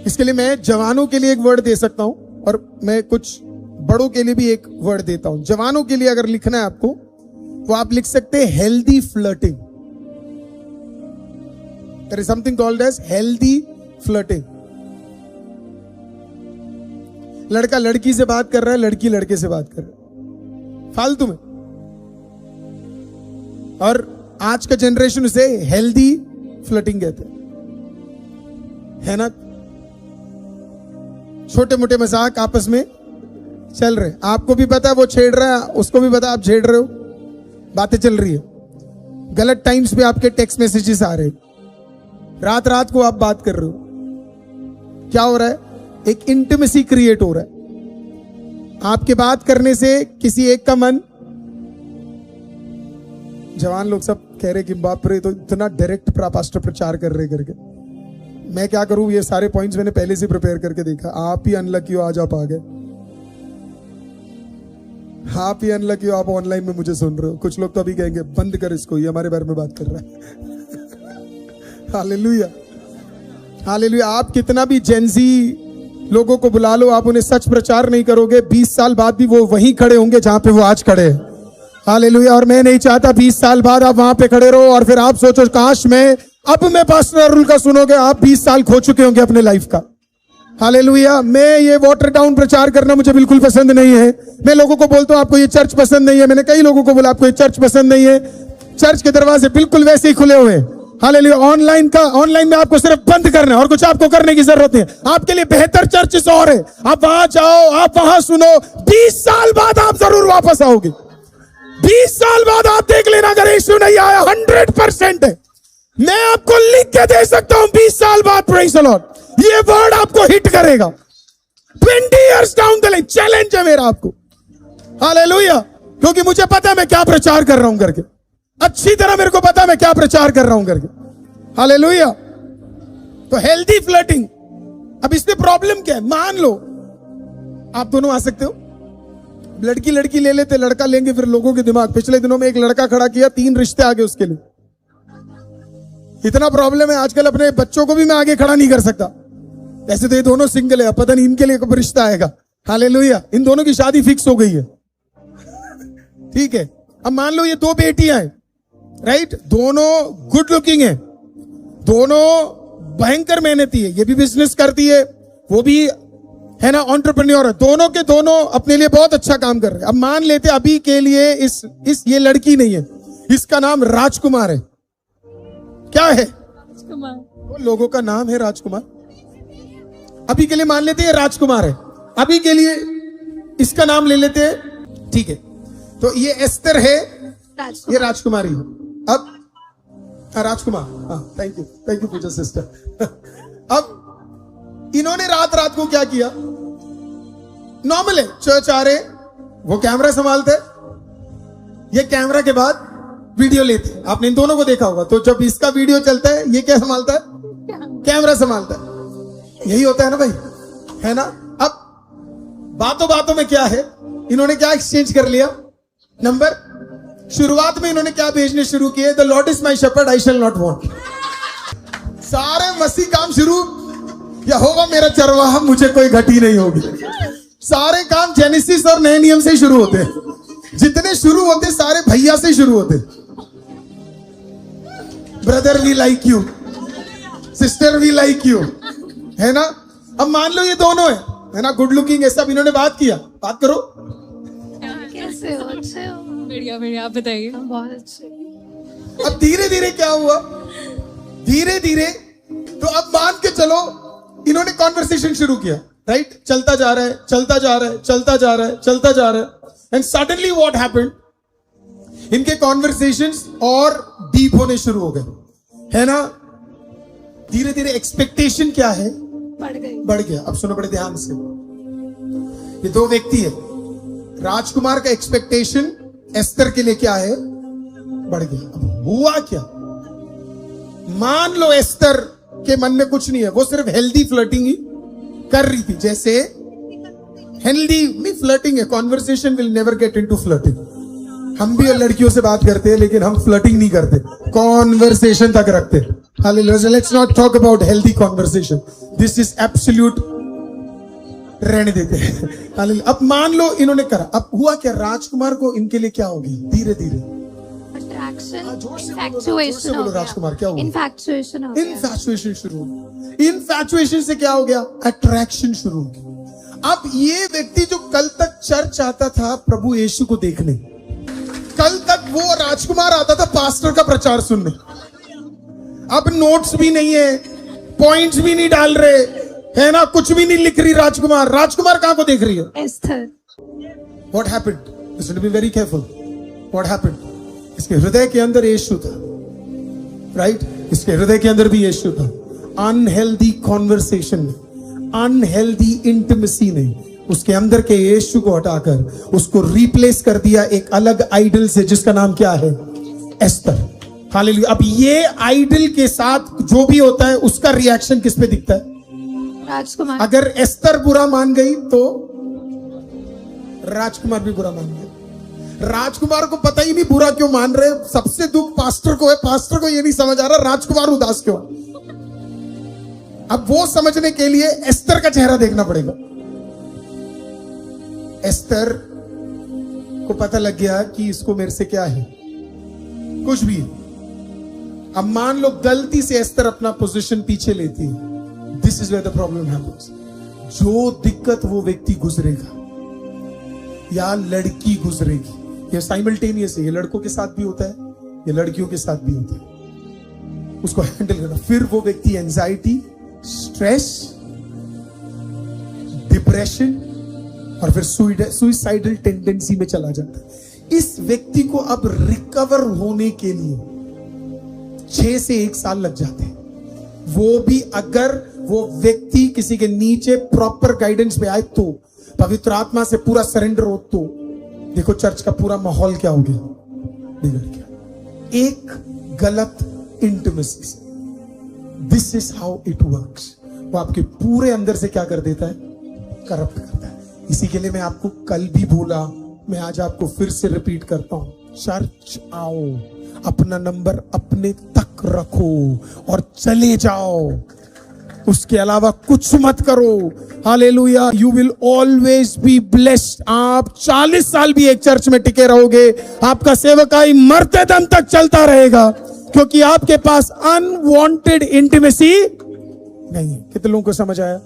इसके लिए मैं जवानों के लिए एक वर्ड दे सकता हूं और मैं कुछ बड़ों के लिए भी एक वर्ड देता हूं। जवानों के लिए अगर लिखना है आपको तो आप लिख सकते हैं healthy flirting. There is something called as healthy flirting. लड़का लड़की से बात कर रहा है, लड़की लड़के से बात कर रहा है फालतू में, और आज का जनरेशन उसे हेल्दी फ्लर्टिंग कहते हैं, है ना। छोटे मोटे मजाक आपस में चल रहे, आपको भी पता है वो छेड़ रहा है, उसको भी पता है आप छेड़ रहे हो, बातें चल रही है। गलत टाइम्स पे आपके टेक्स्ट मैसेजेस आ रहे हैं, रात रात को आप बात कर रहे हो। क्या हो रहा है? एक इंटिमेसी क्रिएट हो रहा है आपके बात करने से किसी एक का मन। जवान लोग सब कह रहे कि बाप रे, तो इतना डायरेक्ट पास्टर प्रचार कर रहे करके। मैं क्या करूं, ये सारे पॉइंट्स मैंने पहले से प्रिपेयर करके देखा। आप ही अनलकी हो, आज आप आ गए। आप ही अनलकी हो, आप ऑनलाइन में मुझे सुन रहे हो। कुछ लोग तो अभी कहेंगे बंद कर इसको, ये हमारे बारे में बात कर रहा है। Hallelujah, hallelujah. आप कितना भी जेंजी लोगों को बुला लो, आप उन्हें सच प्रचार नहीं करोगे, 20 साल बाद भी वो वहीं खड़े होंगे जहां पे वो आज खड़े हैं। हालेलुया। और मैं नहीं चाहता 20 साल बाद आप वहां पे खड़े रहो और फिर आप सोचो काश मैं पास्टर अरुल का सुनोगे, आप 20 साल खो चुके होंगे अपने लाइफ का। हालेलुया। मैं ये वाटर डाउन प्रचार करना मुझे बिल्कुल पसंद नहीं है। मैं लोगों को बोलता हूं आपको ये चर्च पसंद नहीं है, मैंने कई लोगों को बोला आपको ये चर्च पसंद नहीं है। चर्च के दरवाजे बिल्कुल वैसे ही खुले हुए हैं। हालेलुया। ऑनलाइन में आपको सिर्फ बंद करना है और कुछ आपको करने की जरूरत नहीं है। आपके लिए बेहतर चर्चेस और है, आप वहां जाओ, आप वहां सुनो। 20 साल बाद आप जरूर वापस आओगे। 20 साल बाद आप देख लेना, अगर यीशु नहीं आया 100% है, मैं आपको लिख के दे सकता हूं 20 साल बाद, प्रेज़ द लॉर्ड, ये वर्ड आपको हिट करेगा। 20 years down the line challenge है मेरा आपको। हालेलुया। क्योंकि मुझे पता है मैं क्या प्रचार कर रहा हूं करके, अच्छी तरह मेरे को पता है मैं क्या प्रचार कर रहा हूं करके। हालेलुया। तो हेल्दी फ्लर्टिंग। अब इसमें प्रॉब्लम क्या है? मान लो आप दोनों आ सकते हो, लड़की लड़की ले लेते, लड़का लेंगे, फिर लोगों के दिमाग। पिछले दिनों में एक लड़का खड़ा किया, 3 रिश्ते आगे उसके लिए। इतना प्रॉब्लम है आजकल, अपने बच्चों को भी मैं आगे खड़ा नहीं कर सकता। ऐसे तो ये दोनों सिंगल है, पता नहीं इनके लिए कब रिश्ता आएगा। हालेलुया। इन दोनों की शादी फिक्स हो गई है, ठीक है। अब मान लो ये 2 बेटियां हैं, राइट, दोनों गुड लुकिंग है, दोनों भयंकर मेहनती है, ये भी बिजनेस करती है, वो भी है ना एंटरप्रेन्योर है, दोनों के दोनों अपने लिए बहुत अच्छा काम कर रहे हैं। अब मान लेते अभी के लिए ये लड़की नहीं है, इसका नाम राजकुमार है। क्या है? राजकुमार। वो लोगों का नाम है राजकुमार। अभी के लिए मान लेते हैं राजकुमार है, अभी के लिए इसका नाम ले लेते हैं, ठीक है। तो ये एस्तर है, ये राजकुमारी है। अब राजकुमार, हाँ, थैंक यू पूजा सिस्टर। अब इन्होंने रात रात को क्या किया? नॉर्मल है, चर्च आ रहे, वो कैमरा संभालते, ये कैमरा के बाद वीडियो लेते। आपने इन दोनों को देखा होगा। तो जब इसका वीडियो चलता है, ये क्या संभालता है? कैमरा संभालता है। यही होता है ना भाई, है ना। अब बातों बातों में क्या है, इन्होंने क्या एक्सचेंज कर लिया? नंबर। शुरुआत में इन्होंने क्या भेजने शुरू किए? The lord is my shepherd, I shall not want. सारे मसीह काम शुरू, यहोवा मेरा चरवाहा, मुझे कोई घटी नहीं होगी। सारे काम जेनेसिस और नए नियम से शुरू होते हैं। जितने शुरू होते सारे भैया से शुरू होते। Brother we like you, sister we like you, है ना। अब मान लो ये दोनों है ना, गुड लुकिंग है सब, इन्होंने बात किया, बात करो। कैसे हो? अच्छे हो? बढ़िया बढ़िया, आप बताइए। बहुत अच्छे। अब धीरे धीरे क्या हुआ? धीरे धीरे तो अब मान के चलो इन्होंने कॉन्वर्सेशन शुरू किया, राइट। चलता जा रहा है, चलता जा रहा है, चलता जा रहा है, चलता जा रहा है, एंड सडनली व्हाट हैपेंड, इनके कॉन्वर्सेशंस और डीप होने शुरू हो गए, है ना। धीरे धीरे एक्सपेक्टेशन क्या है? बढ़ गया। अब सुनो बड़े ध्यान से, ये 2 व्यक्ति है। राजकुमार का एक्सपेक्टेशन एस्तर के लिए क्या है? बढ़ गया। अब हुआ क्या? मान लो एस्तर के मन में कुछ नहीं है, वो सिर्फ हेल्दी फ्लर्टिंग ही कर रही थी। जैसे हेल्दी में फ्लर्टिंग है, conversation will never get into flirting. हम भी लड़कियों से बात करते हैं लेकिन हम फ्लर्टिंग नहीं करते, कॉन्वर्सेशन तक रखते। Hallelujah. Let's not talk about healthy conversation. This is absolute. रहने देते हैं. Hallelujah. अब मान लो इन्होंने करा, अब हुआ क्या, राजकुमार को इनके लिए क्या होगी, धीरे धीरे अट्रैक्शन, जोर से इन्फैक्चुएशन बोलो हो गया. राजकुमार, क्या हुआ? इन्फैक्चुएशन हो गया. इन्फैक्चुएशन शुरू हो गई. इन्फैक्चुएशन से क्या हो गया, अट्रैक्शन शुरू हो गई. अब ये व्यक्ति जो कल तक चर्च आता था प्रभु यीशु को देखने, कल तक वो राजकुमार आता था पास्टर का प्रचार सुनने, अब नोट्स भी नहीं है, पॉइंट्स भी नहीं डाल रहे है ना, कुछ भी नहीं लिख रही राजकुमार. राजकुमार कहां को देख रही है? Esther. What happened? Listen to me very careful. What happened? इसके हृदय के अंदर यीशु था, राइट? इसके हृदय के अंदर भी यीशु था. अनहेल्दी कॉन्वर्सेशन में, अनहेल्दी इंटिमेसी ने उसके अंदर के यीशु को हटाकर उसको रिप्लेस कर दिया एक अलग आइडल से, जिसका नाम क्या है? एस्तर. हालेलुया. अब ये आइडल के साथ जो भी होता है उसका रिएक्शन किस पे दिखता है? राजकुमार. अगर एस्तर बुरा मान गई तो राजकुमार भी बुरा मान गया. राजकुमार को पता ही नहीं बुरा क्यों मान रहे. सबसे दुख पास्टर को है, पास्टर को ये नहीं समझ आ रहा राजकुमार उदास क्यों. अब वो समझने के लिए एस्तर का चेहरा देखना पड़ेगा. एस्तर को पता लग गया कि इसको मेरे से क्या है, कुछ भी. अब मान लो गलती से एस्तर अपना पोजीशन पीछे लेती है. This is where the problem happens. जो दिक्कत वो व्यक्ति गुजरेगा या लड़की गुजरेगी, ये साइमल्टेनियस है. ये लड़कों के साथ भी होता है, ये लड़कियों के साथ भी होता है. उसको हैंडल करना. फिर वो व्यक्ति एंजाइटी, स्ट्रेस, डिप्रेशन और फिर सुइसाइडल टेंडेंसी में चला जाता है. इस व्यक्ति को अब रिकवर होने के लिए 6 से 1 साल लग जाते हैं. वो भी अगर वो व्यक्ति किसी के नीचे प्रॉपर गाइडेंस पे आए तो, पवित्र आत्मा से पूरा सरेंडर हो तो. देखो चर्च का पूरा माहौल क्या हो गया, बिगड़ गया एक गलत इंटिमेसी से. This is how it works. वो आपके पूरे अंदर से क्या कर देता है, करप्ट करता है. इसी के लिए मैं आपको कल भी बोला, मैं आज आपको फिर से रिपीट करता हूं. चर्च आओ, अपना नंबर अपने तक रखो और चले जाओ. उसके अलावा कुछ मत करो. Hallelujah. You will always be blessed. आप 40 साल भी एक चर्च में टिके रहोगे, आपका सेवकाई मरते दम तक चलता रहेगा, क्योंकि आपके पास अनवांटेड इंटिमेसी नहीं है. कितने लोगों को समझ आया?